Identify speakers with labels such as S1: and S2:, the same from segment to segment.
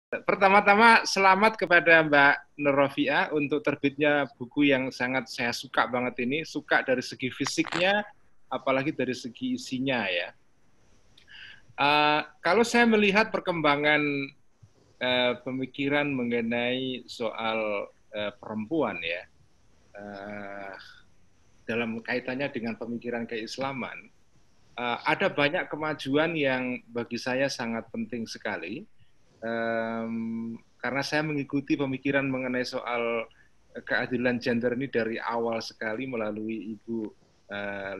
S1: Pertama-tama selamat kepada Mbak Nur Rofiah untuk terbitnya buku yang sangat saya suka banget ini. Suka dari segi fisiknya, apalagi dari segi isinya ya. Kalau saya melihat perkembangan pemikiran mengenai soal perempuan ya, dalam kaitannya dengan pemikiran keislaman, ada banyak kemajuan yang bagi saya sangat penting sekali. Karena saya mengikuti pemikiran mengenai soal keadilan gender ini dari awal sekali melalui Ibu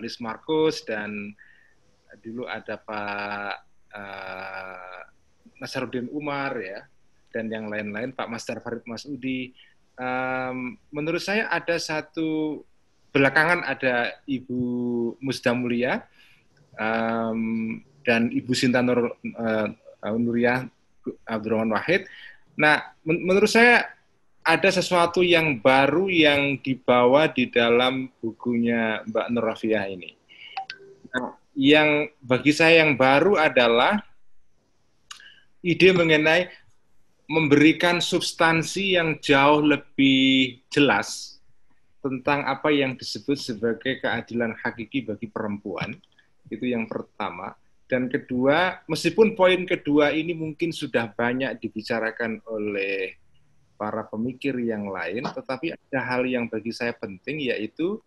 S1: Liz Marcus dan dulu ada Pak Nasaruddin Umar ya dan yang lain-lain, Pak Masdar Farid Masudi. Menurut saya ada satu, belakangan ada Ibu Musda Mulia dan Ibu Sinta Nuriyah Abdurrahman Wahid. Nah, menurut saya ada sesuatu yang baru yang dibawa di dalam bukunya Mbak Nur Rofiah ini. Nah, yang bagi saya yang baru adalah ide mengenai memberikan substansi yang jauh lebih jelas tentang apa yang disebut sebagai keadilan hakiki bagi perempuan. Itu yang pertama. Dan kedua, meskipun poin kedua ini mungkin sudah banyak dibicarakan oleh para pemikir yang lain, tetapi ada hal yang bagi saya penting, yaitu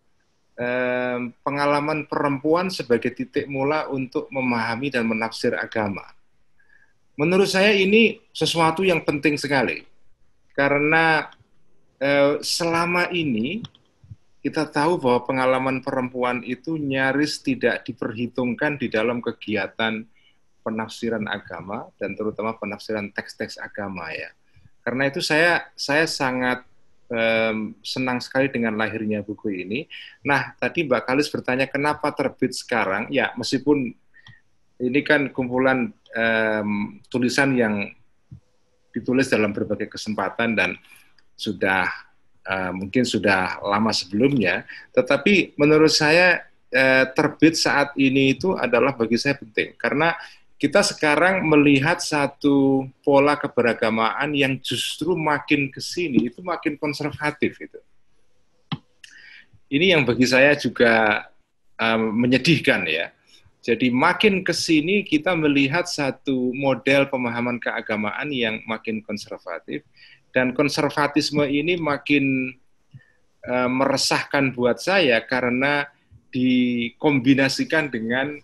S1: pengalaman perempuan sebagai titik mula untuk memahami dan menafsir agama. Menurut saya ini sesuatu yang penting sekali, karena selama ini kita tahu bahwa pengalaman perempuan itu nyaris tidak diperhitungkan di dalam kegiatan penafsiran agama dan terutama penafsiran teks-teks agama ya. Karena itu saya sangat senang sekali dengan lahirnya buku ini. Nah, tadi Mbak Kalis bertanya kenapa terbit sekarang? Ya, meskipun ini kan kumpulan tulisan yang ditulis dalam berbagai kesempatan dan sudah mungkin sudah lama sebelumnya, tetapi menurut saya terbit saat ini itu adalah bagi saya penting, karena kita sekarang melihat satu pola keberagamaan yang justru makin ke sini itu makin konservatif itu. Ini yang bagi saya juga menyedihkan ya. Jadi makin ke sini kita melihat satu model pemahaman keagamaan yang makin konservatif, dan konservatisme ini makin meresahkan buat saya karena dikombinasikan dengan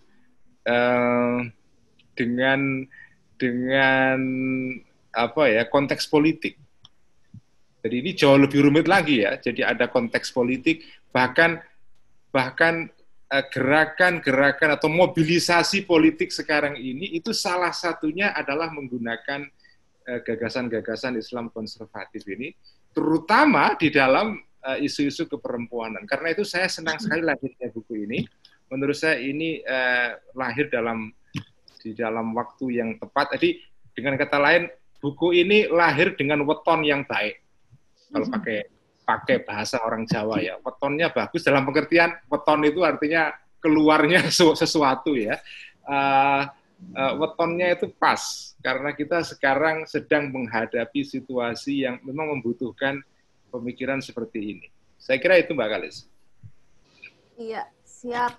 S1: apa ya, konteks politik. Jadi ini jauh lebih rumit lagi ya. Jadi ada konteks politik, bahkan gerakan-gerakan atau mobilisasi politik sekarang ini itu salah satunya adalah menggunakan gagasan-gagasan Islam konservatif ini, terutama di dalam isu-isu keperempuanan. Karena itu saya senang sekali lahirnya buku ini. Menurut saya ini lahir di dalam waktu yang tepat. Jadi dengan kata lain, buku ini lahir dengan weton yang baik. Kalau pakai bahasa orang Jawa ya, wetonnya bagus dalam pengertian weton itu artinya keluarnya sesuatu ya. Wetonnya itu pas, karena kita sekarang sedang menghadapi situasi yang memang membutuhkan pemikiran seperti ini. Saya kira itu Mbak Kalis.
S2: Iya, siap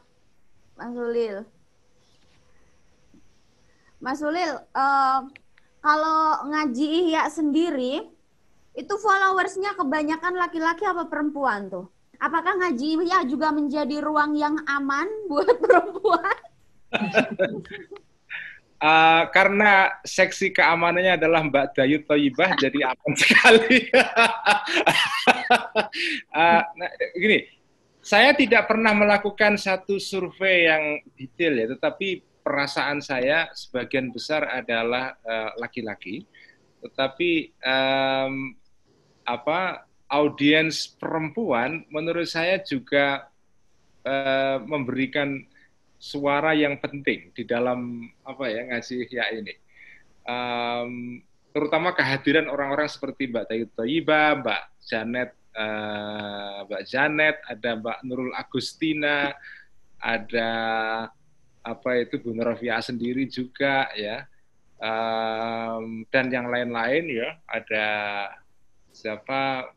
S2: Mas Ulil. Mas Ulil, kalau ngaji Ihya sendiri, itu followersnya kebanyakan laki-laki apa perempuan tuh? Apakah ngaji Ihya juga menjadi ruang yang aman buat perempuan?
S1: Karena seksi keamanannya adalah Mbak Dayu Thayyibah, jadi aman sekali. Nah, gini, saya tidak pernah melakukan satu survei yang detail ya, tetapi perasaan saya sebagian besar adalah laki-laki. Tetapi audiens perempuan menurut saya juga memberikan suara yang penting di dalam ngaji Ihya ini. Terutama kehadiran orang-orang seperti Mbak Dayu Thayyibah, Mbak Janet, ada Mbak Nurul Agustina, ada Bu Nur Rofiah sendiri juga ya. dan yang lain-lain ya, ada siapa,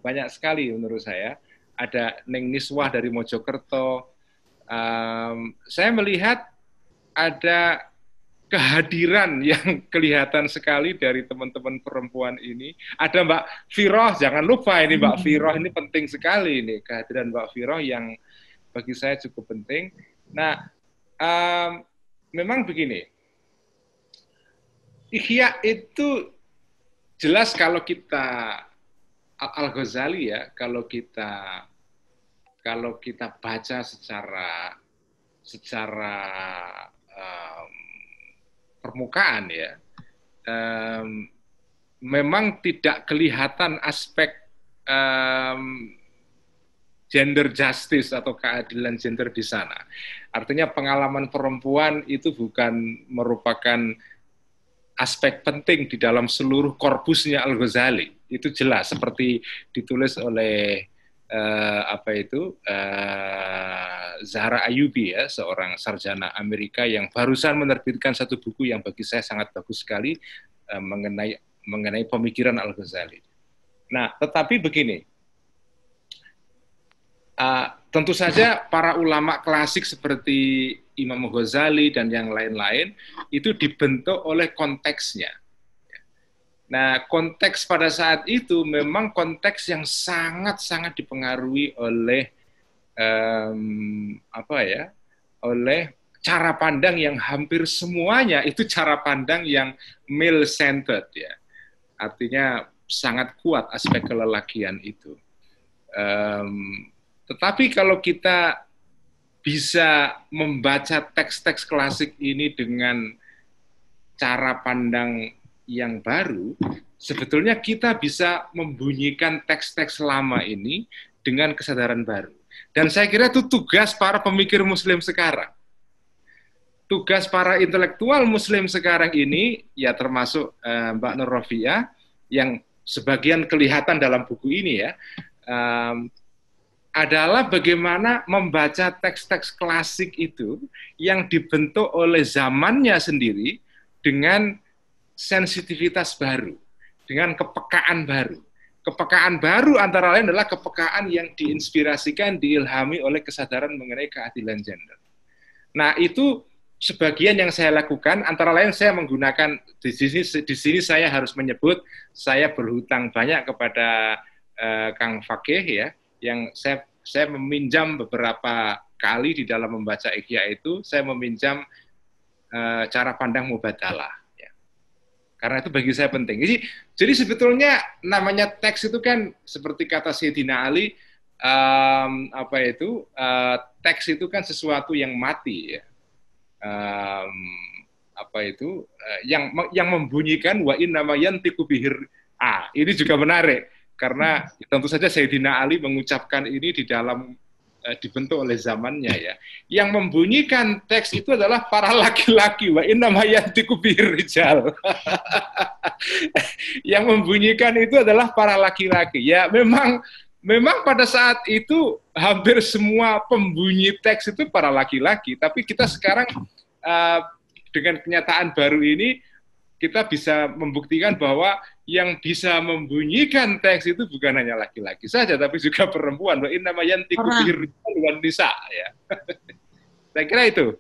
S1: banyak sekali menurut saya. Ada Neng Niswah dari Mojokerto. Saya melihat ada kehadiran yang kelihatan sekali dari teman-teman perempuan ini. Ada Mbak Viroh, jangan lupa ini Mbak Viroh, ini penting sekali ini kehadiran Mbak Viroh yang bagi saya cukup penting. Nah, memang begini, Ihya itu jelas kalau kita Al-Ghazali ya, kalau kita baca secara permukaan ya, memang tidak kelihatan aspek gender justice atau keadilan gender di sana. Artinya pengalaman perempuan itu bukan merupakan aspek penting di dalam seluruh korpusnya Al-Ghazali. Itu jelas seperti ditulis oleh Zahra Ayubi ya, seorang sarjana Amerika yang barusan menerbitkan satu buku yang bagi saya sangat bagus sekali mengenai pemikiran Al-Ghazali. Nah, tetapi begini, tentu saja para ulama klasik seperti Imam Ghazali dan yang lain-lain itu dibentuk oleh konteksnya. Nah, konteks pada saat itu memang konteks yang sangat-sangat dipengaruhi oleh oleh cara pandang yang hampir semuanya itu cara pandang yang male centered ya. Artinya sangat kuat aspek kelelakian itu. Tetapi kalau kita bisa membaca teks-teks klasik ini dengan cara pandang yang baru, sebetulnya kita bisa membunyikan teks-teks lama ini dengan kesadaran baru. Dan saya kira itu tugas para pemikir Muslim sekarang. Tugas para intelektual Muslim sekarang ini, ya termasuk Mbak Nur Rofiah, yang sebagian kelihatan dalam buku ini ya, adalah bagaimana membaca teks-teks klasik itu yang dibentuk oleh zamannya sendiri dengan sensitivitas baru, dengan kepekaan baru. Kepekaan baru antara lain adalah kepekaan yang diinspirasikan, diilhami oleh kesadaran mengenai keadilan gender. Nah, itu sebagian yang saya lakukan, antara lain saya menggunakan, di sini saya harus menyebut, saya berhutang banyak kepada Kang Fakih, ya, yang saya meminjam beberapa kali di dalam membaca Ihya itu, saya meminjam cara pandang Mubadalah. Karena itu bagi saya penting. Jadi sebetulnya namanya teks itu kan seperti kata Sayyidina Ali, teks itu kan sesuatu yang mati ya. Yang membunyikan wa innama yantiqu bihir. Ini juga menarik karena tentu saja Sayyidina Ali mengucapkan ini di dalam dibentuk oleh zamannya ya. Yang membunyikan teks itu adalah para laki-laki, wa innama yantiqu bihir rijal. Yang membunyikan itu adalah para laki-laki. Ya, memang pada saat itu hampir semua pembunyi teks itu para laki-laki, tapi kita sekarang dengan kenyataan baru ini kita bisa membuktikan bahwa yang bisa membunyikan teks itu bukan hanya laki-laki saja, tapi juga perempuan. Wa innama yantiqu bihir rijal wan nisa ya. Saya kira itu.